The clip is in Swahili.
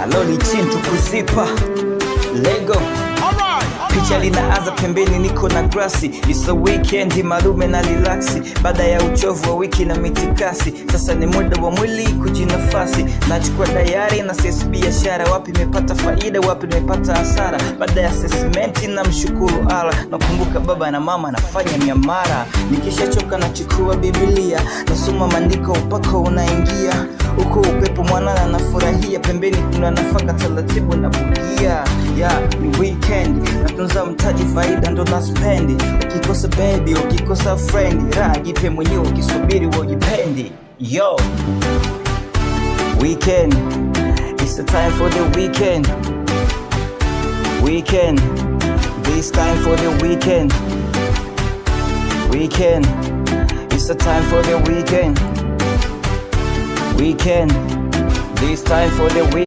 aloli chintu kuzipa Lego. Picha linaanza pembeni, niko na grasi. It's a weekend, malume na relaxi. Baada ya uchovu wa wiki na mitikasi, sasa ni muda wa mwili kujinafasi. Nachukua dayari na sesi biashara, wapi nimepata faida, wapi nimepata hasara. Baada ya assessment na mshukuru Allah, nakumbuka baba na mama, nafanya miamara. Nikishachoka nachukua Biblia, nasoma maandiko mpaka unaingia. Uko upepo mwanana nafurahia, pembeni kuna nafaka taratibu na bugia. Ni weekend, natunza mtaji, faida ndo na spendi. Ukikosa baby, ukikosa friend, raha jipe mwenyewe, ukisubiri wajipendi. Yo, weekend, it's the time for the weekend. Weekend, this time for the weekend. Weekend, it's the time for the weekend. Weekend, this time for the weekend.